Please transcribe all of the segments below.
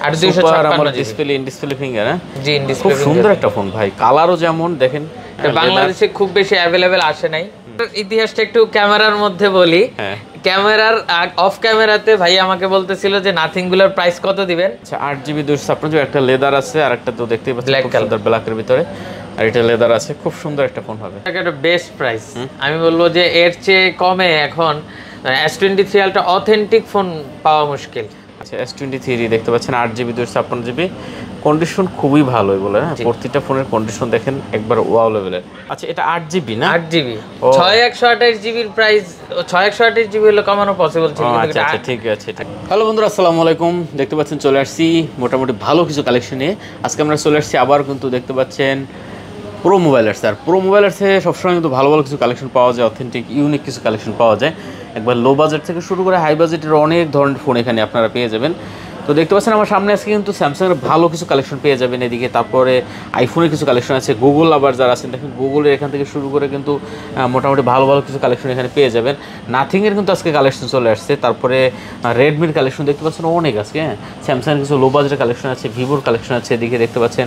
8256 display in display finger. হ্যাঁ জি, in display. খুব সুন্দর একটা ফোন ভাই, কালারও যেমন দেখেন। বাংলাদেশে খুব বেশি अवेलेबल আসে নাই। ইতিহাসটা একটু ক্যামেরার মধ্যে বলি। ক্যামেরার অফ ক্যামেরাতে ভাই আমাকে বলতেছিল যে নাথিং গুলোর প্রাইস কত দিবেন। আচ্ছা 8GB 256, একটা লেদার আছে আর একটা তো দেখতেই পাচ্ছেন খুব সুন্দর ব্ল্যাকের ভিতরে, আর এটা লেদার আছে, খুব সুন্দর একটা ফোন হবে। এটা বেস্ট প্রাইস। আমি বলবো যে এর চেয়ে কমে এখন S23 আলট্রা অথেন্টিক ফোন পাওয়া মুশকিল। আচ্ছা S23 দেখতে পাচ্ছেন 8GB 256GB, কন্ডিশন খুবই ভালো বলে। হ্যাঁ প্রত্যেকটা ফোনের কন্ডিশন দেখেন একবার ওয়াও লেভেলের। আচ্ছা এটা 8GB না? 8GB 6128GB এর প্রাইস, 6128GB হলে কমানো পসিবল ছিল। আচ্ছা আচ্ছা ঠিক আছে। হ্যালো বন্ধুরা, আসসালামু আলাইকুম। দেখতে পাচ্ছেন চলে আসছি মোটামুটি ভালো কিছু কালেকশন নিয়ে। আজকে আমরা চলে আসছি আবার, কিন্তু দেখতে পাচ্ছেন প্রো মোবাইলার্স। আর প্রো মোবাইলার্সে সবসময় কিন্তু ভালো ভালো কিছু কালেকশন পাওয়া যায়, অথেন্টিক ইউনিক কিছু কালেকশন পাওয়া যায়। একবার লো বাজেট থেকে শুরু করে হাই বাজেটের অনেক ধরনের ফোন এখানে আপনারা পেয়ে যাবেন। তো দেখতে পাচ্ছেন আমার সামনে আজকে কিন্তু স্যামসাংয়ের ভালো কিছু কালেকশন পেয়ে যাবেন এদিকে, তারপরে আইফোনের কিছু কালেকশন আছে, গুগল আবার যারা আছেন দেখেন গুগলের এখান থেকে শুরু করে কিন্তু মোটামুটি ভালো ভালো কিছু কালেকশন এখানে পেয়ে যাবেন। নাথিংয়ের কিন্তু আজকে কালেকশন চলে আসছে, তারপরে রেডমির কালেকশন দেখতে পাচ্ছেন অনেক আজকে। হ্যাঁ স্যামসাংয়ের কিছু লো বাজেটের কালেকশন আছে, ভিভোর কালেকশন আছে এদিকে দেখতে পাচ্ছেন,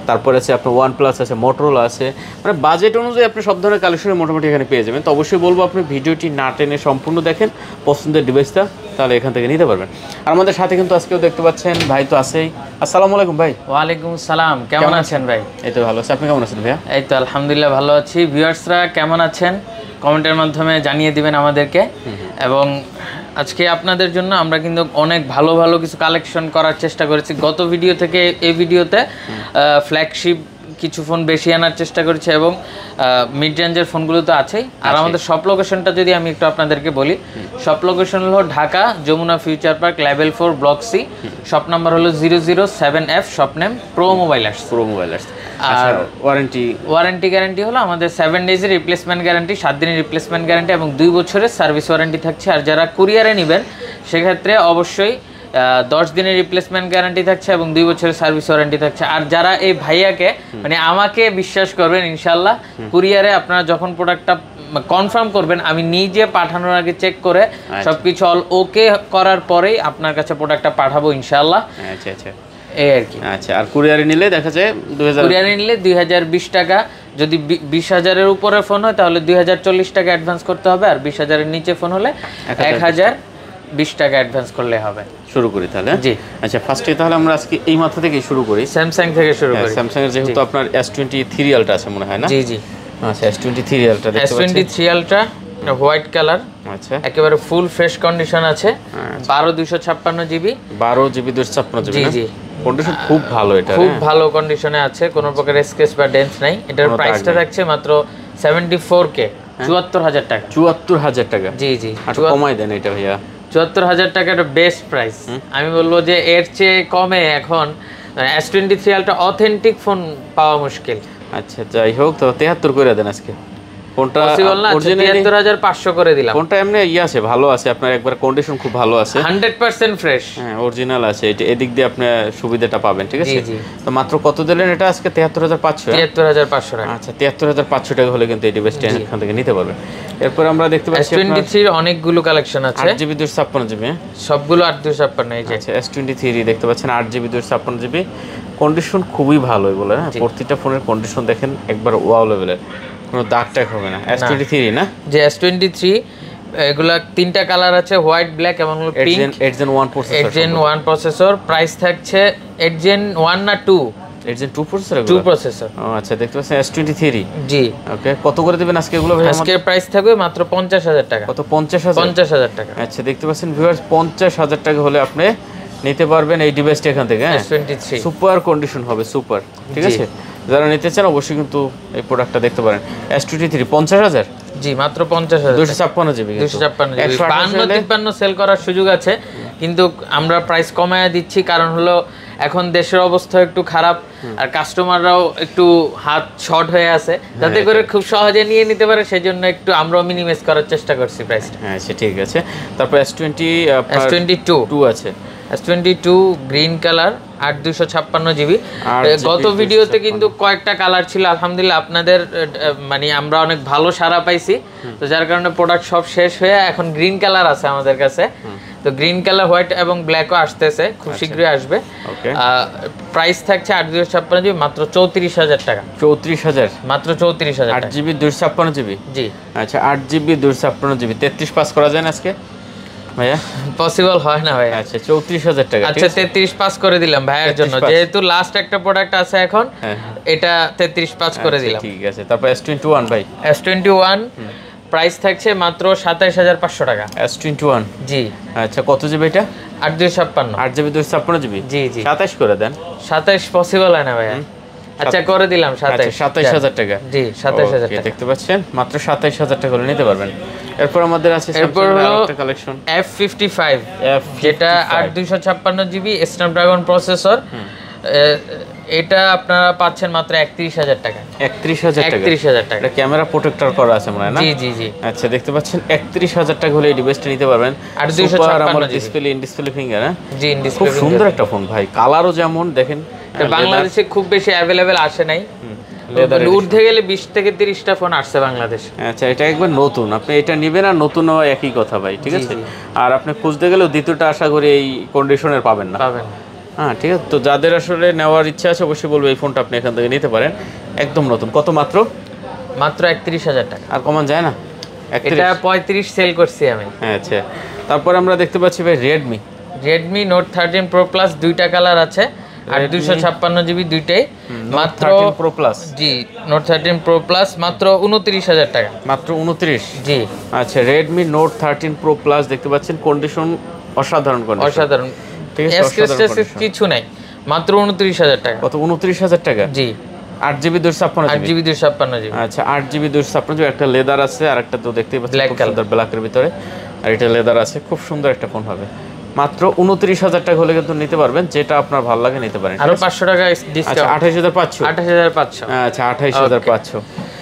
তারপরে আছে আপনার OnePlus আছে, মোটরোলা আছে, মানে বাজেট অনুযায়ী আপনি সব ধরনের কালেকশন মোটামুটি এখানে পেয়ে যাবেন। তো অবশ্যই বলবো আপনি ভিডিওটি না টেনে সম্পূর্ণ দেখেন, পছন্দের ডিভাইসটা তাহলে এখান থেকে নিতে পারবেন। আর আমাদের সাথে কিন্তু আজকেও দেখতে পাচ্ছেন ভাই তো আছেই। আসসালামু আলাইকুম ভাই। ওয়ালাইকুম আসসালাম, কেমন আছেন ভাই? এই তো ভালো আছি, আপনি কেমন আছেন ভাইয়া? এই তো আলহামদুলিল্লাহ ভালো আছি। ভিউয়ার্সরা কেমন আছেন কমেন্টের মাধ্যমে জানিয়ে দিবেন আমাদেরকে। এবং আজকে আপনাদের জন্য আমরা কিন্তু অনেক ভালো ভালো কিছু কালেকশন করার চেষ্টা করেছি। গত ভিডিও থেকে এই ভিডিওতে ফ্ল্যাগশিপ কিছু ফোন বেশি আনার চেষ্টা করেছি এবং মিড রেঞ্জের ফোনগুলো তো আছেই। আর আমাদের শপ লোকেশনটা যদি আমি একটু আপনাদেরকে বলি, শপ লোকেশন হলো Dhaka Jamuna Future Park level 4 block C, shop number হলো 007F, shop name Pro Mobilers. Pro Mobilers. আর ওয়ারেন্টি গ্যারান্টি হলো আমাদের 7 ডেজের রিপ্লেসমেন্ট গ্যারান্টি, 7 দিনের রিপ্লেসমেন্ট গ্যারান্টি এবং 2 বছরের সার্ভিস ওয়ারেন্টি থাকছে। আর যারা কুরিয়ারে নেবেন সেক্ষেত্রে অবশ্যই 10 দিনের রিপ্লেসমেন্ট গ্যারান্টি থাকছে এবং 2 বছরের সার্ভিস ওয়ারেন্টি থাকছে। আর যারা এই ভাইয়াকে মানে আমাকে বিশ্বাস করবেন ইনশাল্লাহ, কুরিয়ারে আপনারা যখন প্রোডাক্টটা কনফার্ম করবেন, আমি নিজে পাঠানোর আগে চেক করে সবকিছু অল ওকে করার পরেই আপনার কাছে প্রোডাক্টটা পাঠাবো ইনশাল্লাহ। আচ্ছা আচ্ছা এই আর কি। আচ্ছা আর কুরিয়ারে নিলে দেখা যায় 2000, কুরিয়ারে নিলে 2020 টাকা, যদি 20,000-এর উপরে ফোন হয় তাহলে 2040 টাকা অ্যাডভান্স করতে হবে, আর 20,000-এর নিচে ফোন হলে 1020 টাকা অ্যাডভান্স করলে হবে। শুরু করি তাহলে। জি আচ্ছা ফার্স্টে তাহলে আমরা আজকে এই মাথা থেকে শুরু করি, স্যামসাং থেকে শুরু করি। স্যামসাং এর যেহেতু আপনার S23 আলট্রা আছে মনে হয় না? জি জি। আচ্ছা S23 আলট্রা দেখতে পাচ্ছেন, S23 আলট্রা হোয়াইট কালার। আচ্ছা একেবারে ফুল ফ্রেশ কন্ডিশন আছে, 12/256GB, 12GB 256GB। জি জি, কন্ডিশন খুব ভালো, এটা খুব ভালো কন্ডিশনে আছে, কোনো প্রকার স্ক্র্যাচ বা ডেন্ট নাই। এটার প্রাইসটা থাকছে মাত্র 74K, 74,000 টাকা। 74,000 টাকা? জি জি, আর কমাই দেন এটা ভাইয়া। 74,000 টাকা একটা বেস্ট প্রাইস। আমি বলবো যে এর চেয়ে কমে এখন S23 আলট্রা অথেন্টিক ফোন পাওয়া মুশকিল। আচ্ছা যাই হোক, তো 73 করে দেন আজকে। কোনটা পসিবল না? 73,500 করে দিলাম। কোনটা এমনি আছে ভালো আছে আপনার, একবার কন্ডিশন খুব ভালো আছে, 100% ফ্রেশ, হ্যাঁ অরিজিনাল আছে। এটা এদিক দিয়ে আপনি সুবিধাটা পাবেন, ঠিক আছে? জি জি। তো মাত্র কত দিলেন এটা আজকে? 73,500। 73,500 টাকা। আচ্ছা 73,500 টাকা হলে কিন্তু এই ডিভাইসটা এখান থেকে নিতে পারবেন। এরপর আমরা দেখতে পাচ্ছি S23 এর অনেকগুলো কালেকশন আছে, 8GB 256GB, সবগুলো 8/256। এই যে আচ্ছা S23 দেখতে পাচ্ছেন 8GB 256GB, কন্ডিশন খুবই ভালো বলে। হ্যাঁ প্রত্যেকটা ফোনের কন্ডিশন দেখেন একবার ওয়াও লেভেলের, কোনো দাগ টাগ হবে না। S23 না? যে S23 এগুলা তিনটা কালার আছে, হোয়াইট, ব্ল্যাক এবং pink. 8 Gen 1 processor, 8 Gen 1 processor. Price থাকছে 8 Gen 1 না 2? 8 Gen 2 প্রসেসর, 2 প্রসেসর। ও আচ্ছা দেখতে পাচ্ছেন S23। জি ওকে, কত করে দিবেন আজকে এগুলো ভাই? আজকে প্রাইস থাকবে মাত্র 50,000 টাকা। কত? 50,000 টাকা। আচ্ছা দেখতে পাচ্ছেন ভিউয়ার্স, 50,000 টাকা হলে আপনি নিতে পারবেন এই ডিভাইসটা এখান থেকে। হ্যাঁ S23 সুপার কন্ডিশন হবে, সুপার, ঠিক আছে? যারা নিতে চান অবশ্যই কিন্তু এই প্রোডাক্টটা দেখতে পারেন। S23 50,000? জি মাত্র 50,000। 256GB, 256GB 52-53 সেল করার সুযোগ আছে, কিন্তু আমরা প্রাইস কমায় দিচ্ছি কারণ হলো এখন দেশের অবস্থা একটু খারাপ, আর কাস্টমাররাও একটু হাত শর্ট হয়ে আছে, যাতে করে খুব সহজে নিয়ে নিতে পারে, সেজন্য একটু আমরাও মিনিমাইজ করার চেষ্টা করছি প্রাইসটা। হ্যাঁ আচ্ছা ঠিক আছে। তারপর S22 আছে, S22 গ্রিন কালার, 8/256GB। গত ভিডিওতে কিন্তু কয়েকটা কালার ছিল, আলহামদুলিল্লাহ আপনাদের মানে আমরা অনেক ভালো সাড়া পাইছি, তো যার কারণে প্রোডাক্ট সব শেষ হয়ে এখন গ্রিন কালার আছে আমাদের কাছে। তো গ্রিন কালার, হোয়াইট এবং ব্ল্যাকও আসতেছে, খুব শীঘ্রই আসবে। ওকে, প্রাইস থাকছে 8/256 জিবি মাত্র 34,000 টাকা। 34,000 মাত্র 34,000 টাকা। 8GB 256 GB. জি আচ্ছা, 8GB 256 জিবি 33 পাস করা যায় না আজকে ভাইয়া? পসিবল হয় না ভাই। আচ্ছা, 34,000 টাকা। আচ্ছা 33 পাস করে দিলাম ভাইয়ের জন্য, 33 যেহেতু লাস্ট একটা প্রোডাক্ট আছে এখন, এটা 33 পাস করে দিলাম। ঠিক আছে, তারপর S21 ভাই। S21 প্রাইস থাকছে মাত্র 27,500 টাকা। S21 জি। আচ্ছা, কত জিবি এটা? 8/256। 8GB 256 GB. জি জি। 27 করে দেন। 27 পসিবল হয় না ভাইয়া। আচ্ছা করে দিলাম 27। 27,000 টাকা। জি 27,000 ওকে, টাকা। দেখতে পাচ্ছেন মাত্র 27,000 টাকা হলে নিতে পারবেন। এরপর আমাদের আছে এরপর Samsung এর হলো আরেকটা কালেকশন F55, F55 যেটা 8/256 জিবি স্ন্যাপড্রাগন প্রসেসর। এটা আপনারা পাচ্ছেন মাত্র 31,000 টাকা। 31,000 টাকা। 31,000 টাকা। এটা ক্যামেরা প্রোটেক্টর করা আছে মনে হয় না? জি জি জি। আচ্ছা, দেখতে পাচ্ছেন 31,000 টাকা হলে এই ডিভাইসটা নিতে পারবেন। 8/256 GB. Display, in display finger. হ্যাঁ জি, ইন ডিসপ্লে। খুব সুন্দর একটা ফোন ভাই, কালারও যেমন দেখেন। বাংলাদেশে খুব বেশি অ্যাভেলেবেল আসে নাই, উঠতে গেলে 20 থেকে 30টা ফোন আসছে বাংলাদেশে। আচ্ছা, এটা একবার নতুন, আপনি এটা নেবেন আর নতুন নেওয়া একই কথা ভাই, ঠিক আছে? জি। আর আপনি খুঁজতে গেলেও দ্বিতীয়টা আশা করি এই কন্ডিশনের পাবেন না। পাবেন। হ্যাঁ, ঠিক আছে। তো যাদের আসলে নেওয়ার ইচ্ছা আছে অবশ্যই বলবো এই ফোনটা আপনি এখান থেকে নিতে পারেন, একদম নতুন। কত? মাত্র 31,000 টাকা। আর কমান যায় না? এটা 35 সেল করছি আমি। আচ্ছা, তারপর আমরা দেখতে পাচ্ছি ভাই Redmi Note 13 Pro Plus, দুইটা কালার আছে, 8/256 জিবি দুইটাই। মাত্র 13 Pro Plus। জি, Note 13 Pro Plus মাত্র 29,000 টাকা। মাত্র 29। জি। আচ্ছা, Redmi Note 13 Pro Plus দেখতে পাচ্ছেন, কন্ডিশন অসাধারণ কন্ডিশন। অসাধারণ, ঠিক আছে, অসাধারণ কিছু নাই, মাত্র 29,000 টাকা। কত? 29,000 টাকা। জি। 8GB 256 GB. 8GB 256 GB. আচ্ছা, 8GB 256 জিবি। একটা লেদার আছে আর একটা তো দেখতেই পাচ্ছেন Black খুব color। সুন্দর ব্ল্যাকের ভিতরে, আর এটা লেদার আছে। খুব সুন্দর একটা ফোন হবে। মাত্র 29,000 টাকা হলে কিন্তু নিতে পারবেন, যেটা আপনার ভালো লাগে নিতে পারেন। আরো 500 টাকা আচ্ছা, ডিসকাউন্ট। 28,500। 28,500। আচ্ছা, 28,500।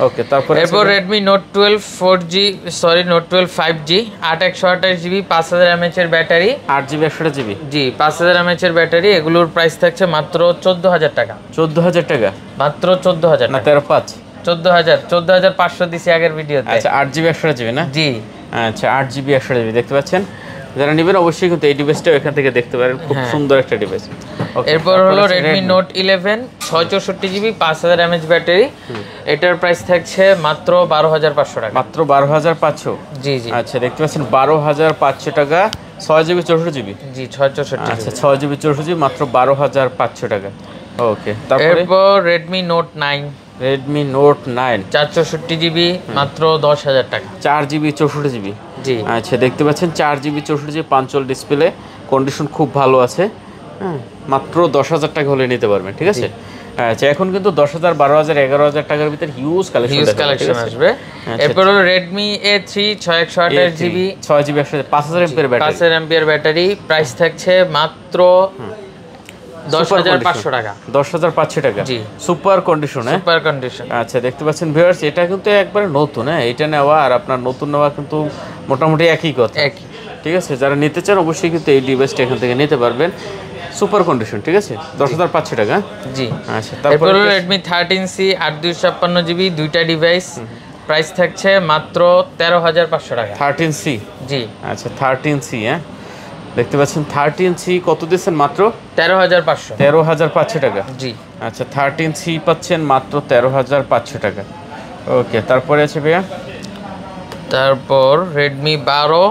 ওকে, তারপর এরপর Redmi Note 12 4G, sorry Note 12 5G, 8/128 GB, 5000 mAh এর ব্যাটারি। 8GB 128 GB. জি, 5000 mAh এর ব্যাটারি। এগুলোর প্রাইস থাকছে মাত্র 14,000 টাকা। 14,000 টাকা মাত্র 14,000 না? টাকা। 13,500। 14,500 দিছি আগের ভিডিওতে। আচ্ছা, 8GB 128 জিবি না? জি। আচ্ছা, 8GB 128 জিবি দেখতে পাচ্ছেন। যারা নেবেন অবশ্যই কিন্তু এই ডিভাইসটাও এখান থেকে দেখতে পারেন, খুব সুন্দর একটা ডিভাইস। এরপর হলো Redmi Note 11 664 GB, 5000 mAh battery. এটার প্রাইস থাকছে মাত্র 12,500 টাকা। মাত্র 12,500। জি জি। আচ্ছা, দেখতে পাচ্ছেন 12,500 টাকা। 6GB 64 GB. জি 664। আচ্ছা, 6GB 64 জিবি মাত্র 12,500 টাকা। ওকে, তারপরে এরপর Redmi Note 9 Redmi Note 9 464 GB, মাত্র 10,000 টাকা। 4GB 64 GB. জি। আচ্ছা, দেখতে পাচ্ছেন 4GB 64 জিবি, পাঞ্চল ডিসপ্লে, কন্ডিশন খুব ভালো আছে। হ্যাঁ, মাত্র 10,000 টাকা হলে নিতে পারবেন, ঠিক আছে? আচ্ছা, এখন কিন্তু 10,000, 12,000, 11,000 টাকার ভিতরে হিউজ কালেকশন আসবে। এরপর হলো Redmi A3 6/128 GB, 6GB 5000 mAh battery. 5000 mAh battery. Price থাকছে মাত্র 10,500 টাকা। 10,500 টাকা। জি। Super condition. Super condition. আচ্ছা, দেখতে পাচ্ছেন ভিউয়ার্স, এটা কিন্তু একবারে নতুন। হ্যাঁ, এটা নেওয়া আর আপনার নতুন নেওয়া কিন্তু মোটামুটি একই কথা, একই। ঠিক আছে? যারা নিতে চান অবশ্যই কিন্তু এই ডিভাইসটা এখান থেকে নিতে পারবেন, সুপার কন্ডিশন, ঠিক আছে? 10,500 টাকা। জি। আচ্ছা, এরপর তারপরে হলো Redmi 13C 8/256 জিবি, দুইটা ডিভাইস। প্রাইস থাকছে মাত্র 13,500 টাকা। 13C। জি। আচ্ছা, 13C। হ্যাঁ, দেখতে পাচ্ছেন 13C কত দিচ্ছেন? মাত্র 13,500। 13,500 টাকা। জি। আচ্ছা, 13C পাচ্ছেন মাত্র 13,500 টাকা। ওকে, তারপরে আছে ভাইয়া তারপর Redmi 12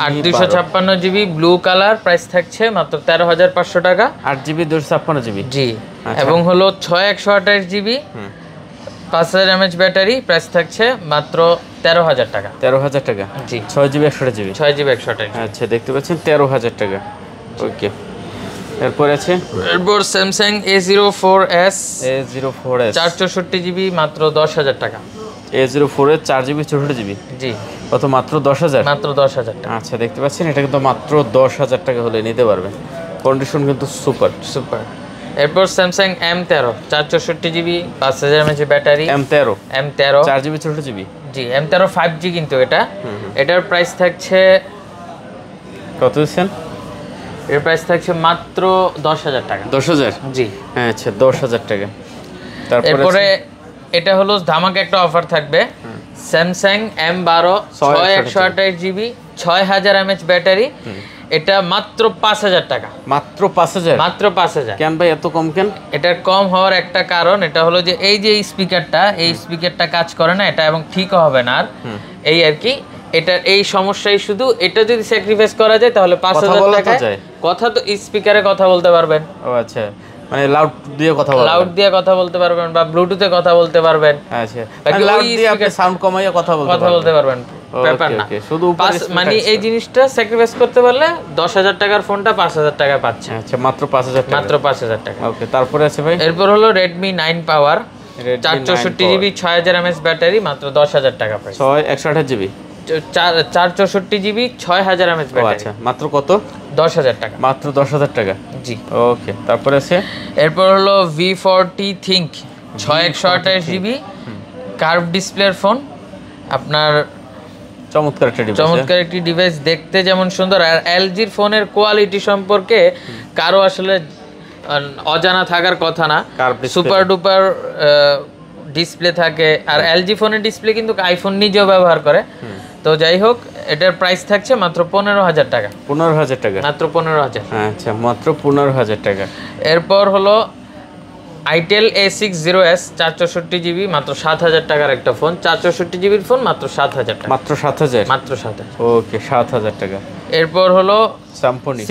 8/256 GB, blue colour. Price থাকছে মাত্র 13,500 টাকা। 8GB 256 GB. জি। আচ্ছা। এবং হলো 6/128 জিবি, 5000 mAh ব্যাটারি। প্রাইস থাকছে মাত্র 13,000 টাকা। 13,000 টাকা। জি। 6GB 128 GB. 6GB 128 GB. আচ্ছা, দেখতে পাচ্ছেন 13,000 টাকা। ওকে, এরপর আছে এরপর Samsung A04s A04s 464 জিবি, মাত্র 10,000 টাকা। A04s 4GB 64 GB. জি। কত? মাত্র 10,000। মাত্র 10,000 টাকা। আচ্ছা, দেখতে পাচ্ছেন এটা কিন্তু মাত্র 10,000 টাকা হলে নিতে পারবেন, কন্ডিশন কিন্তু সুপার। সুপার। এরপর Samsung M13 464 GB, 5000 mAh battery. M13 4GB 64 GB. জি। M13 5G কিন্তু এটা। এটার প্রাইস থাকছে কত দিচ্ছেন? এর প্রাইস থাকছে মাত্র 10,000 টাকা। 10,000। জি। হ্যাঁ, আচ্ছা, 10,000 টাকা। এরপরে এটা হলো ধামাকা একটা অফার থাকবে, Samsung M12 6/128 GB, 6000 mAh battery, এটা মাত্র 5000 টাকা। মাত্র 5000? মাত্র 5000। কেন ভাই এত কম কেন? এটার কম হওয়ার একটা কারণ এটা হলো যে এই যে এই স্পিকারটা কাজ করে না এটা, এবং ঠিকও হবে না আর, এই আর কি। এটা এই সমস্যাই শুধু, এটা যদি স্যাক্রিফাইস করা যায় তাহলে 5000 টাকা কথা তো স্পিকারে কথা বলতে পারবেন। ও আচ্ছা, মানে লাউড দিয়ে কথা বলবেন, লাউড দিয়ে কথা বলতে পারবেন বা ব্লুটুথে কথা বলতে পারবেন। আচ্ছা, লাউড দিয়ে আপনি সাউন্ড কমাইয়া কথা বলতে পারবেন, ব্যাপার না। শুধু মানে এই জিনিসটা স্যাক্রিফাইস করতে পারলে 10000 টাকার ফোনটা 5000 টাকা পাচ্ছে। আচ্ছা, মাত্র 5000 টাকা, মাত্র 5000 টাকা। ওকে, তারপরে আছে ভাই? এরপর হলো Redmi 9 Power, 464GB 6000 mAh battery, মাত্র 10000 টাকা price. 128GB 464GB 6000 mAh battery. আচ্ছা, মাত্র কত? 10000 টাকা। মাত্র 10000 টাকা, জি। ওকে, তারপরে আছে? এরপর হলো V40 Think 6128GB কার্ভ ডিসপ্লের ফোন। আপনার চমৎকার একটি ডিভাইস, দেখতে যেমন সুন্দর, আর এলজির ফোনের কোয়ালিটি সম্পর্কে কারো আসলে অজানা থাকার কথা না। সুপার ডুপার ডিসপ্লে থাকে, আর এলজি ফোনের ডিসপ্লে কিন্তু আইফোন নিজেও ব্যবহার করে। তো যাই হোক, এটার প্রাইস থাকছে মাত্র 15000 টাকা। 15000 টাকা, মাত্র 15000। আচ্ছা, মাত্র 15000 টাকা। এরপর হলো আইটেল A60s 464GB, মাত্র 7000 টাকার একটা ফোন। 464GBর ফোন, মাত্র 7000 টাকা। মাত্র 7000? মাত্র 7000। ওকে, 7000 টাকা। এরপর হলো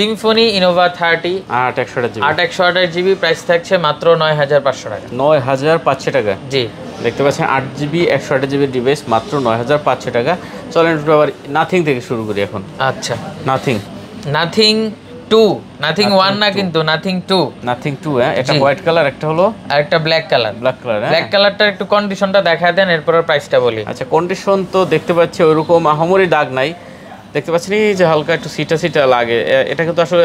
সিম্ফনি ইনোভা 30 8 128GB, প্রাইস থাকছে মাত্র 9500 টাকা। 9500 টাকা, জি। দেখতে পাচ্ছেন 8GB 128GB ডিভাইস মাত্র 9500 টাকা। চলেন একটু আবার নাথিং থেকে শুরু করি এখন। আচ্ছা, নাথিং 1 না, কিন্তু নাথিং 2। হ্যাঁ, এটা হোয়াইট কালার, একটা হলো আর একটা ব্ল্যাক কালার। ব্ল্যাক কালারটার একটু কন্ডিশনটা দেখায় দেন, এরপর প্রাইসটা বলি। আচ্ছা, কন্ডিশন তো দেখতে পাচ্ছি ওইরকম আহামরি দাগ নাই, দেখতে পাচ্ছেন এই যে হালকা একটু সিটা লাগে। এটা কিন্তু আসলে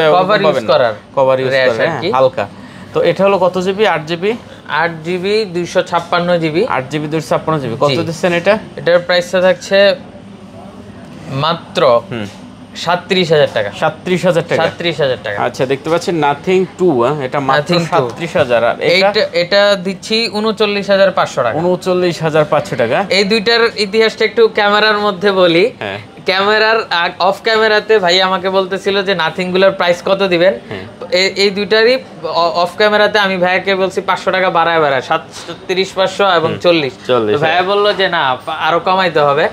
কভার ইউজ করার হালকা। তো এটা হলো কত GB? 8GB 256GB। 8GB 256GB। কত দিচ্ছেন এটা? এটার প্রাইসটা থাকছে মাত্র 37000 টাকা। 37000 টাকা, 37000 টাকা। আচ্ছা, দেখতে পাচ্ছেন নাথিং 2, এটা মাত্র 37000। আর এটা দিচ্ছি 39500 টাকা। 39500 টাকা। এই দুইটার ইতিহাসটা একটু ক্যামেরার মধ্যে বলি। ক্যামেরার অফ ক্যামেরাতে ভাই আমাকে বলতেছিল যে নাথিং গুলোর প্রাইস কত দিবেন। এই দুইটারই অফ ক্যামেরাতে আমি ভাইয়াকে বলছি 500 টাকা বাড়ায় 37,500 এবং 40। ভাইয়া বললো যে না, আরো কমাইতে হবে।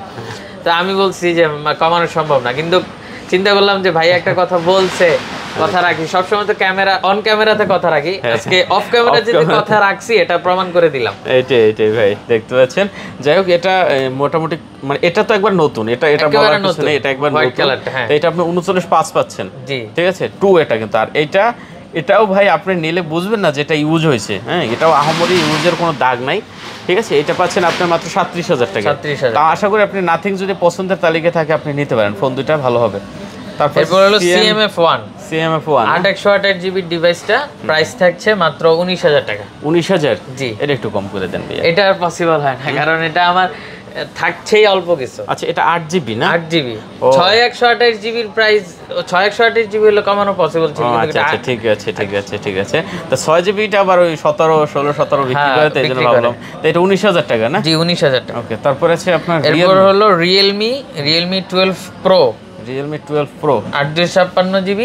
তো আমি বলছি যে কমানো সম্ভব না, কিন্তু চিন্তা করলাম যে ভাই একটা কথা বলছে, কথা রাখি। সবসময় তো অন ক্যামেরাতে কথা রাখি, আজকে অফ ক্যামেরা যে কথা রাখছি এটা প্রমাণ করে দিলাম। এইটাই ভাই, দেখতে পাচ্ছেন। যাই হোক, এটা মোটামুটি মানে এটা তো একবার নতুন, এটা বলার কিছু নেই, এটা একবার নতুন। এটা আপনি 39.5 পাচ্ছেন, ঠিক আছে, 2 এটা কিন্তু। আর এটাও ভাই আপনি নিলে বুঝবেন না যে এটা ইউজ হয়েছে। হ্যাঁ, এটাও আহামরি ইউজের কোনো দাগ নাই, ঠিক আছে। এটা পাচ্ছেন আপনার মাত্র 37000 টাকা। তা আশা করি আপনি নাথিং যদি পছন্দের তালিকায় থাকে আপনি নিতে পারেন, ফোন দুইটা ভালো হবে। তারপর হলো CMF1 828GB ডিভাইসটা, প্রাইস থাকছে মাত্র 19000 টাকা। 19000? জি। এটা একটু কম করে দেন ভাই। এটা আর পসিবল হয় না, কারণ এটা আমার থাকছেই অল্প কিছু। আচ্ছা, এটা 8GB না? 8GB 128GB এর প্রাইস, 128GB হলো কমানো পসিবল ছিল। আচ্ছা, ঠিক আছে। তো 6GB টা আবার ওই 17 16 17 বিক্রি করে, তাই জন্য ভাবলাম। তো এটা 19000 টাকা না? জি, 19000 টাকা। ওকে, তারপর আছে আপনার এরপর হলো Realme 12 Pro 856GB।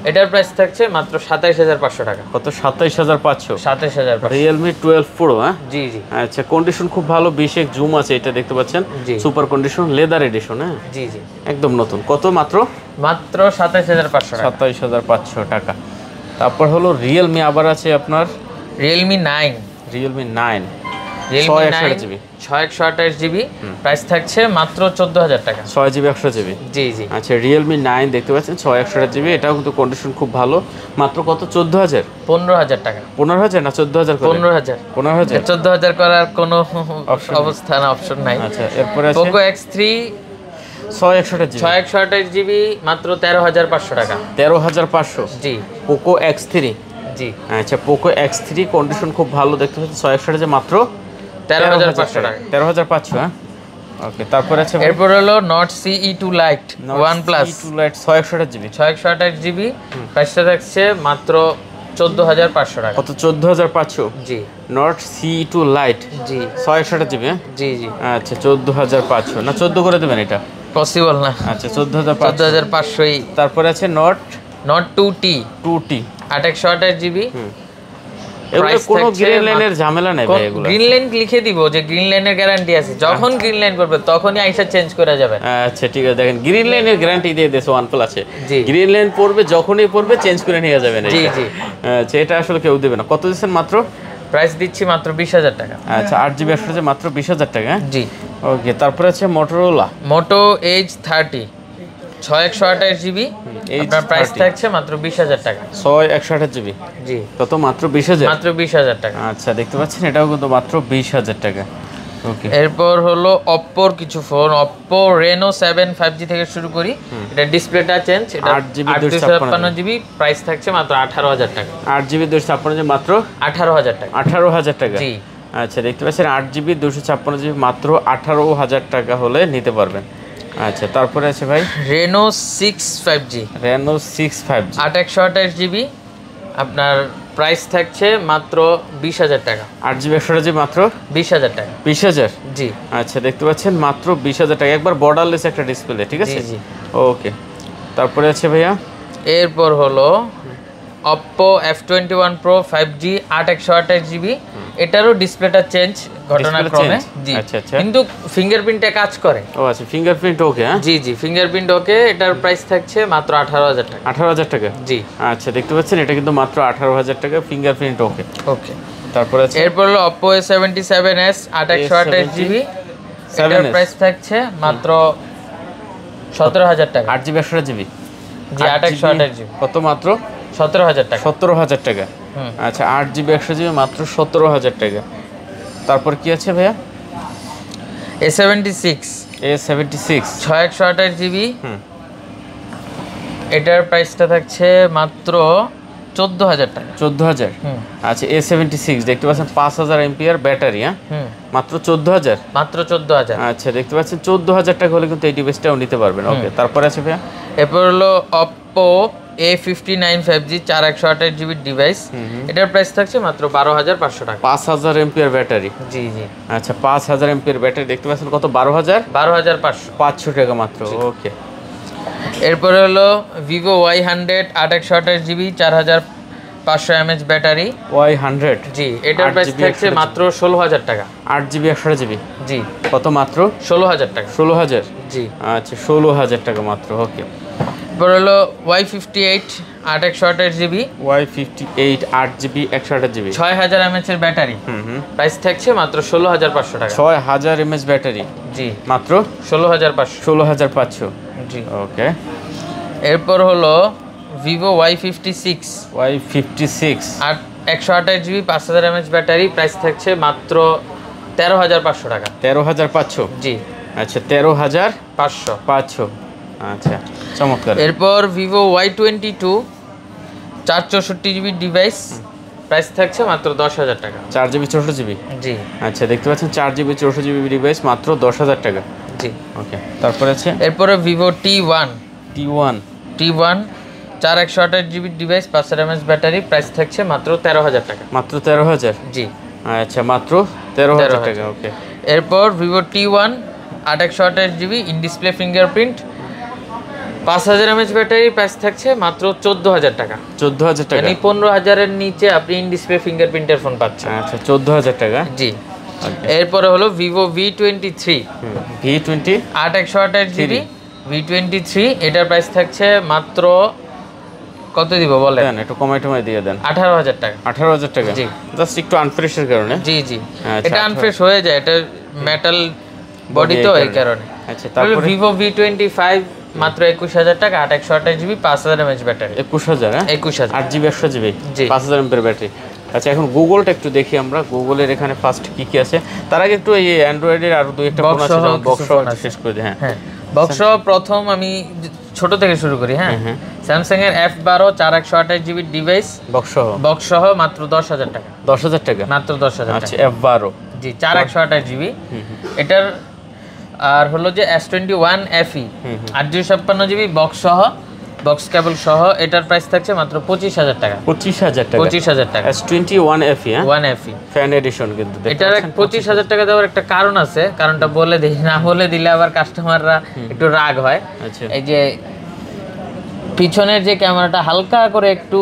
এটার প্রাইস থাকছে মাত্র 27500 টাকা। কত? 27500? 27500। Realme 12 Pro, হ্যাঁ? জি। আচ্ছা, কন্ডিশন খুব ভালো, 20 জুম আছে, এটা দেখতে পাচ্ছেন, সুপার কন্ডিশন, লেদার এডিশন। হ্যাঁ, জি, একদম নতুন। কত? মাত্র 27500 টাকা। 27500 টাকা। তারপর হলো Realme আবার আছে আপনার Realme 9 628GB, প্রাইস থাকছে মাত্র 14000 টাকা। 6GB 100GB। জি। আচ্ছা, Realme 9 দেখতে পাচ্ছেন 628GB, এটাও কিন্তু কন্ডিশন খুব ভালো। মাত্র কত? 14000? 15000 টাকা। 15000 না 14000? 15000। 14000 করার কোনো অবস্থা না, অপশন নাই। আচ্ছা, এরপরে আছে Poco X3 628GB, মাত্র 13500 টাকা। 13500? জি। Poco X3? জি। আচ্ছা, Poco X3 কন্ডিশন খুব ভালো, দেখতে পাচ্ছেন 628 মাত্র 13500 টাকা। 13500, হ্যাঁ। ওকে, তারপর আছে এরপর হলো Note CE2 Lite OnePlus 628GB। প্রাইসটা থাকছে মাত্র 14500 টাকা। কত? 14500? জি। Note CE2 Lite, জি, 628GB। জি। আচ্ছা, 14500 না 14 করে দেবেন এটা? পসিবল না। আচ্ছা 14500। 14500। তারপরে আছে not not 2T 2T 828 GB. এগুলো কোনো গ্রিন লাইনের ঝামেলা নাই ভাই, এগুলো গ্রিন লাইন লিখে দিব যে গ্রিন লাইনের গ্যারান্টি আছে, যখন গ্রিন লাইন করবে তখনই আইসা চেঞ্জ করে যাবে। আচ্ছা ঠিক আছে, দেখেন গ্রিন লাইনের গ্যারান্টি দিয়ে দিয়েছে OnePlus-এ। গ্রিন লাইন পড়বে যখনই পড়বে চেঞ্জ করে নিয়ে যাবেন। জি জি। আচ্ছা এটা আসলে কেউ দেবে না। কত দিচ্ছেন মাত্র? প্রাইস দিচ্ছি মাত্র 20000 টাকা। আচ্ছা 8GB 128 মাত্র 20000 টাকা। জি ওকে। তারপরে আছে মোটরোলা মোটো Edge 30 6128 জিবি, আপনার প্রাইস থাকছে মাত্র 20000 টাকা। 6128 জিবি। জি কত? মাত্র 20000। মাত্র 20000 টাকা। আচ্ছা দেখতে পাচ্ছেন এটাও কিন্তু মাত্র 20000 টাকা। ওকে। এরপর হলো Oppo-র কিছু ফোন, Oppo Reno 7 5G থেকে শুরু করি। এটা ডিসপ্লেটা চেঞ্জ, এটা 8GB 256GB, প্রাইস থাকছে মাত্র 18000 টাকা। 8GB 256GB মাত্র 18000 টাকা। 18000 টাকা। জি। আচ্ছা দেখতে পাচ্ছেন 8GB 256GB মাত্র 18000 টাকা হলে নিতে পারবেন। আচ্ছা তারপরে আছে ভাই Reno 6 5G, Reno 6 5G 828 GB, আপনার প্রাইস থাকছে মাত্র 20000 টাকা। 8GB 128GB মাত্র 20000 টাকা। 20000। জি। আচ্ছা দেখতে পাচ্ছেন মাত্র 20000 টাকা, একবার বর্ডারলেস একটা ডিসপ্লে, ঠিক আছে? জি। ওকে। তারপরে আছে ভাইয়া এরপর হলো Oppo F21 Pro 5G 8128 GB, এটারও ডিসপ্লেটা চেঞ্জ ঘটনাক্রমে। জি। আচ্ছা আচ্ছা। কিন্তু ফিঙ্গারপ্রিন্টে কাজ করে। ও আচ্ছা ফিঙ্গারপ্রিন্ট ওকে। হ্যাঁ জি জি, ফিঙ্গারপ্রিন্ট ওকে। এটার প্রাইস থাকছে মাত্র 18000 টাকা। 18000 টাকা। জি। আচ্ছা দেখতে পাচ্ছেন এটা কিন্তু মাত্র 18000 টাকা, ফিঙ্গারপ্রিন্ট ওকে। ওকে। তারপরে আছে এরপর হলো Oppo A77s 8128 জিবি, এটার প্রাইস থাকছে মাত্র 17000 টাকা। 8GB 128GB। জি 8128 জিবি। কত? মাত্র 17000 টাকা। 17000 টাকা। আচ্ছা 8GB 128GB মাত্র 17000 টাকা। তারপর কি আছে ভাইয়া? A76 6128 জিবি, এটার প্রাইসটা থাকছে মাত্র 14000 টাকা। 14000। আচ্ছা A76 দেখতে পাচ্ছেন 5000 এমপিআর ব্যাটারি। হ্যাঁ মাত্র 14000। মাত্র 14000। আচ্ছা দেখতে পাচ্ছেন 14000 টাকা হলে কিন্তু এই ডিভাইসটাও নিতে পারবেন। ওকে। তারপর আছে ভাইয়া এরপর হলো Oppo A59 5G 4128 GB device, এটার প্রাইস থাকছে মাত্র 12500 টাকা। 5000 এমপিআর ব্যাটারি। জি জি। আচ্ছা 5000 এমপিআর ব্যাটারি দেখতে পাচ্ছেন কত? 12500 টাকা মাত্র। ওকে। এরপরে হলো Vivo Y100 8128 GB 4500 mAh battery. Y100। জি, এটার প্রাইস থাকছে মাত্র 16000 টাকা। 8GB 128GB। জি। কত? মাত্র 16000 টাকা। 16000। জি। আচ্ছা 16000 টাকা মাত্র। ওকে। এরপর হলো Y58 8128 GB, Y58 8GB 128GB 6000 mAh এর ব্যাটারি। প্রাইস থাকছে মাত্র 16500 টাকা। 6000 mAh ব্যাটারি। জি। মাত্র 16500। 16500। জি। ওকে। এরপর হলো Vivo Y56 128 GB 5000 mAh battery, price থাকছে মাত্র 13500 টাকা। 13500। জি। আচ্ছা 13500। আচ্ছা চমৎকার। এরপর Vivo Y22 464 GB device, price থাকছে মাত্র 10000 টাকা। 4GB 64GB। জি। আচ্ছা দেখতে পাচ্ছেন 4GB 64GB ডিভাইস মাত্র 10000 টাকা। জি। ওকে। তারপরে আছে এরপরে Vivo T1 4128 GB device 5000 mAh battery, price থাকছে মাত্র 13000 টাকা। মাত্র 13000। জি। আচ্ছা মাত্র 13000 টাকা। ওকে। এরপর Vivo T1 8128 GB in display fingerprint 5000 mAh battery, price থাকছে মাত্র 14000 টাকা। 14000 টাকা। মানে 15000 এর নিচে আপনি ইন ডিসপ্লে ফিঙ্গারপ্রিন্টের ফোন পাচ্ছেন। আচ্ছা 14000 টাকা। জি। এরপরে হলো Vivo V23 8128 জিবি V23, এটার প্রাইস থাকছে মাত্র কত দিব বলেন? দেন একটু কমাই টমাই দিয়ে দেন। 18000 টাকা। 18000 টাকা। জি। জাস্ট একটু আনফ্রেশের কারণে। জি জি। আচ্ছা, এটা আনফ্রেশ হয়ে যায়, এটা মেটাল বডি তো এই কারণে। আচ্ছা তারপরে Vivo V25 মাত্র 21000 টাকা 8128 জিবি 5000 mAh ব্যাটারি। 21000। হ্যাঁ 21000। 8GB 100GB জি। 5000 এমপিআর ব্যাটারি। আচ্ছা এখন গুগলটা একটু দেখি আমরা, গুগলের এখানে ফার্স্ট কি কি আছে। তার আগে একটু এই অ্যান্ড্রয়েডের আরো দুই একটা ফোন আছে, বক্স শেষ করে দিই। হ্যাঁ বক্স প্রথম আমি ছোট থেকে শুরু করি। হ্যাঁ স্যামসাং এর F12 4128 জিবি ডিভাইস বক্স সহ মাত্র 10000 টাকা। 10000 টাকা মাত্র 10000 টাকা। আচ্ছা F12 জি 4128 জিবি। এটার আর হলো যে S21 FE 856 জিবি বক্স সহ বক্স কেবল সহ, এটার প্রাইস থাকছে মাত্র 25,000 টাকা। 25,000 টাকা। 25,000 টাকা। S21 FE, হ্যাঁ 1 FE ফ্যান এডিশন কিন্তু এটার 25,000 টাকা দেওয়ার একটা কারণ আছে, কারণটা বলে দিই, না বলে দিলে আবার কাস্টমাররা একটু রাগ হয়। আচ্ছা, এই যে পিছনের যে ক্যামেরাটা হালকা করে একটু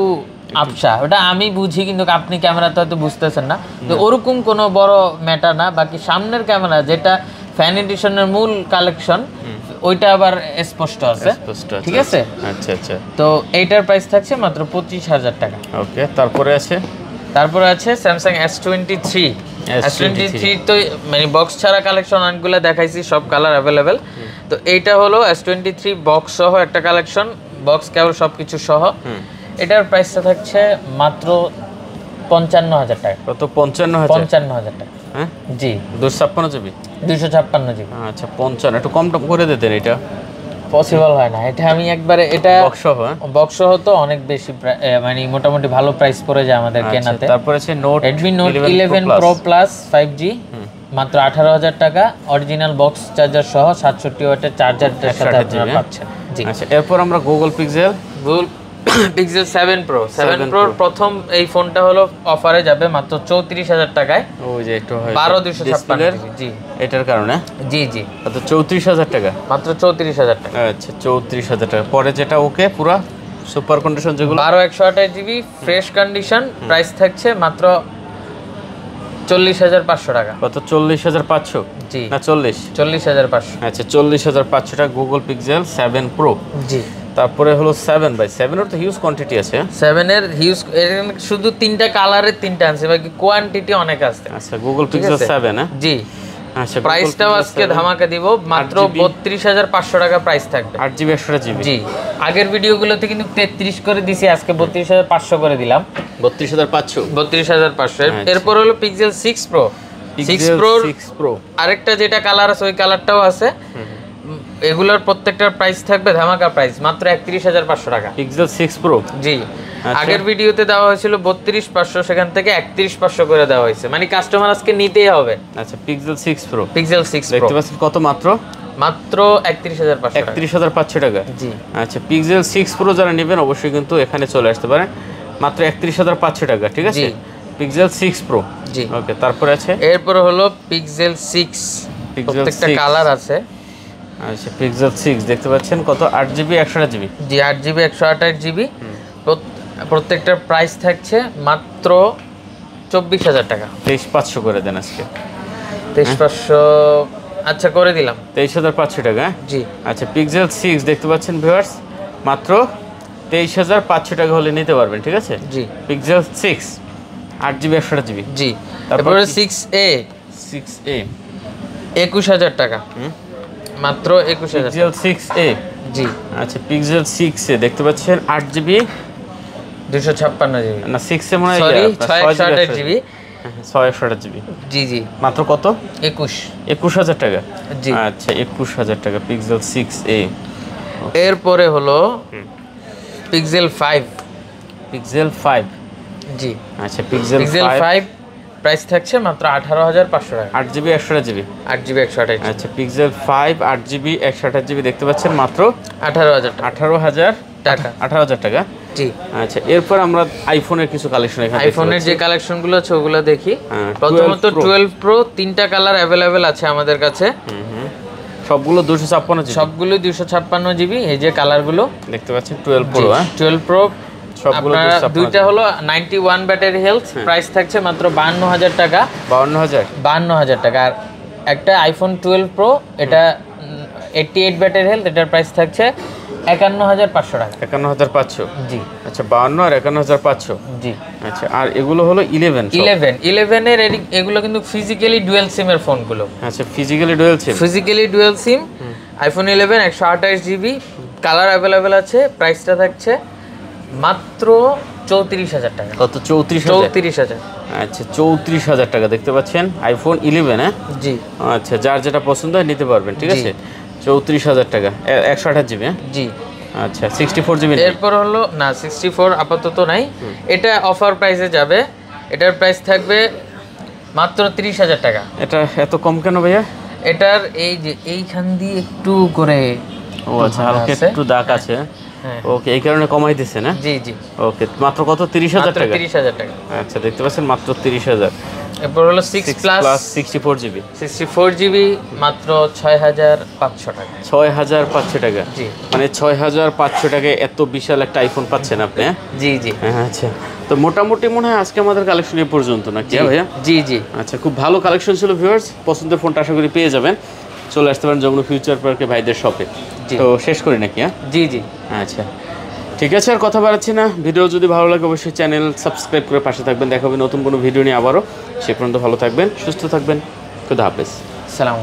আবসা, ওটা আমি বুঝি, কিন্তু আপনি ক্যামেরাতে হয়তো বুঝতেছেন না, তো ওরকম কোনো বড় ম্যাটার না। বাকি সামনের ক্যামেরা যেটা ফ্যান এডিশনের মূল কালেকশন, ওইটা আবার স্পষ্ট আছে, ঠিক আছে। আচ্ছা আচ্ছা, তো এইটার প্রাইস থাকছে মাত্র 25,000 টাকা। ওকে, তারপরে আছে স্যামসাং S23। S23 তো মানে বক্স ছাড়া কালেকশন অনেকগুলো দেখাইছি, সব কালার অ্যাভেলেবেল। তো এইটা হলো S23 বক্স সহ একটা কালেকশন, বক্স কেবল সবকিছু সহ। এটার প্রাইসটা থাকছে মাত্র 55,000 টাকা। কত? 55,000 টাকা, হ্যাঁ জি। 256 জিবি, 256 জিবি। আচ্ছা 55, একটু কম করে দিতেন, এটা পসিবল হয় না, এটা আমি একবারে, এটা বক্স সহ তো অনেক বেশি, মানে মোটামুটি ভালো প্রাইস পড়ে যায় আমাদের কেনাতে। তারপরে আছে Redmi Note 11 Pro Plus 5G, মাত্র 18,000 টাকা, অরিজিনাল বক্স চার্জার সহ 67 ওয়াটের চার্জারটার সাথে আপনারা পাচ্ছেন, জি। আচ্ছা, এরপর আমরা গুগল পিক্সেল 7 Pro প্রথম এই ফোনটা হলো অফারে যাবে মাত্র 34,000 টাকায়। ওই যে একটু হয় 12,256 জি, এটার কারণে জি জি, কত? 34,000 টাকা, মাত্র 34,000 টাকা। আচ্ছা 34,000 টাকা। পরে যেটা ওকে পুরো সুপার কন্ডিশন, যেগুলো 12/128 জিবি ফ্রেশ কন্ডিশন, প্রাইস থাকছে মাত্র 40,500 টাকা। কত? 40,500, জি না 40,500। আচ্ছা 40,500 টাকা গুগল পিক্সেল 7 Pro। জি, তারপরে হলো 7 বাই 7 এর তো হিউজ কোয়ান্টিটি আছে। 7 এর হিউজ, শুধু 3টা কালারের 3টা আছে, বাকি কোয়ান্টিটি অনেক আছে। আচ্ছা গুগল পিক্সেল 7, হ্যাঁ জি। আচ্ছা, প্রাইসটাও আজকে ধামাকা দিব, মাত্র 32,500 টাকা প্রাইস থাকবে। 8GB 128GB, জি। আগের ভিডিওগুলোতে কিন্তু 33 করে দিছি, আজকে 32,500 করে দিলাম। 32,500। এরপর হলো পিক্সেল 6 Pro। 6 Pro আরেকটা যেটা কালার আছে ওই কালারটাও আছে। এগুলোর প্রত্যেকটার প্রাইস থাকবে ধামাকা প্রাইস, মাত্র 31,500 টাকা। পিক্সেল 6 Pro, জি। আগের ভিডিওতে দেওয়া হয়েছিল 32,500, সেখান থেকে 31,500 করে দেওয়া হয়েছে, মানে কাস্টমার আজকে নিতেই হবে। আচ্ছা পিক্সেল 6 Pro, পিক্সেল 6 Pro দেখতে পাচ্ছেন কত? মাত্র 31,500 টাকা। জি। আচ্ছা পিক্সেল 6 Pro যারা নেবেন অবশ্যই কিন্তু এখানে চলে আসতে পারেন, মাত্র 31,500 টাকা, ঠিক আছে। পিক্সেল 6 Pro, জি। ওকে, তারপরে আছে এরপর হলো পিক্সেল 6, প্রত্যেকটা কালার আছে। আচ্ছা পিক্সেল 6 দেখতে পাচ্ছেন কত? 8GB 128GB, জি 8GB 128GB। প্রত্যেকটার প্রাইস থাকছে মাত্র 24,000 টাকা। 23,500 করে দেন আজকে। 23,500, আচ্ছা করে দিলাম 23,500 টাকা, জি। আচ্ছা পিক্সেল 6 দেখতে পাচ্ছেন ভিউয়ার্স, মাত্র 23,500 টাকা হলে নিতে পারবেন, ঠিক আছে। জি, পিক্সেল 6 8GB 128GB, জি। তারপরে 6A 21,000 টাকা, মাত্র 21,000। পিক্সেল 6A, জি। আচ্ছা পিক্সেল 6A দেখতে পাচ্ছেন 8GB 256GB, না 6 এ মনে হয় সরি 628GB, 628GB, জি জি। মাত্র কত? 21,000 টাকা, জি। আচ্ছা 21,000 টাকা পিক্সেল 6A। এরপরে হলো পিক্সেল 5, জি। আচ্ছা পিক্সেল 5 প্রাইস থাকছে মাত্র 18,500 টাকা। 8GB 128GB, 8GB 128GB, আচ্ছা পিক্সেল 5 8GB 128GB দেখতে পাচ্ছেন মাত্র 18,000 টাকা। 18,000 টাকা, জি। আচ্ছা এরপর আমরা আইফোনের কিছু কালেকশন, এখানে আইফোনের যে কালেকশনগুলো আছে ওগুলো দেখি। প্রথমত 12 Pro, 3টা কালার অ্যাভেলেবেল আছে আমাদের কাছে, সবগুলো 256GB, সবগুলো 256GB। এই যে কালারগুলো দেখতে পাচ্ছেন 12 Pro, 12 Pro সবগুলো দুইটা হলো 91 ব্যাটারি হেলথ, প্রাইস থাকছে মাত্র 52,000 টাকা। 52,000 টাকা। আর একটা আইফোন 12 Pro, এটা 88 ব্যাটারি হেলথ, এটার প্রাইস থাকছে 51,500 টাকা। 51,500, জি। আচ্ছা 52 আর 51,500, জি। আচ্ছা আর এগুলো হলো 11 এর এগুলো কিন্তু ফিজিক্যালি ডুয়াল সিম এর ফোনগুলো। আচ্ছা physically dual SIM, iPhone 11 128GB, colour available আছে। প্রাইসটা থাকছে মাত্র 34,000 টাকা। কত? 34,000। আচ্ছা 34,000 টাকা দেখতে পাচ্ছেন আইফোন 11, হ্যাঁ জি। আচ্ছা যার যেটা পছন্দ হয় নিতে পারবেন, ঠিক আছে। 34,000 টাকা, 128GB, হ্যাঁ জি। আচ্ছা 64GB। এরপর হলো না 64 আপাতত নাই, এটা অফার প্রাইসে যাবে। এটার প্রাইস থাকবে মাত্র 30,000 টাকা। এটা এত কম কেন ভাইয়া? এটার এই যে এইখান দিয়ে একটু করে, ও আচ্ছা হালকা একটু দাগ আছে, হ্যাঁ। ওকে, এই কারণে কমাই দিছে না? জি জি। ওকে, মাত্র কত? 30,000 টাকা? 30,000 টাকা। আচ্ছা, দেখতে পাচ্ছেন মাত্র 30,000। এরপর হলো 6 প্লাস 64 জিবি, 64 জিবি মাত্র 6,500 টাকা। 6,500 টাকা? জি। মানে 6,500 টাকায় এত বিশাল একটা আইফোন পাচ্ছেন আপনি? জি জি। হ্যাঁ, আচ্ছা। তো মোটামুটি মনে হয় আজকে আমাদের কালেকশন এই পর্যন্ত নাকি ভাইয়া? জি জি। আচ্ছা, খুব ভালো কালেকশন ছিল ভিউয়ার্স। পছন্দের ফোনটা আশা করি পেয়ে যাবেন। চলে আসতে পারেন যমুনা ফিউচার পার্কে ভাইদের শপে। তো শেষ করি নাকি? হ্যাঁ জি জি। আচ্ছা, ঠিক আছে, আর কথা বাড়াচ্ছি না। ভিডিও যদি ভালো লাগে অবশ্যই চ্যানেল সাবস্ক্রাইব করে পাশে থাকবেন। দেখা হবে নতুন কোনো ভিডিও নিয়ে আবারও। সে পর্যন্ত ভালো থাকবেন, সুস্থ থাকবেন। খুদা হাফেজ। সালাম।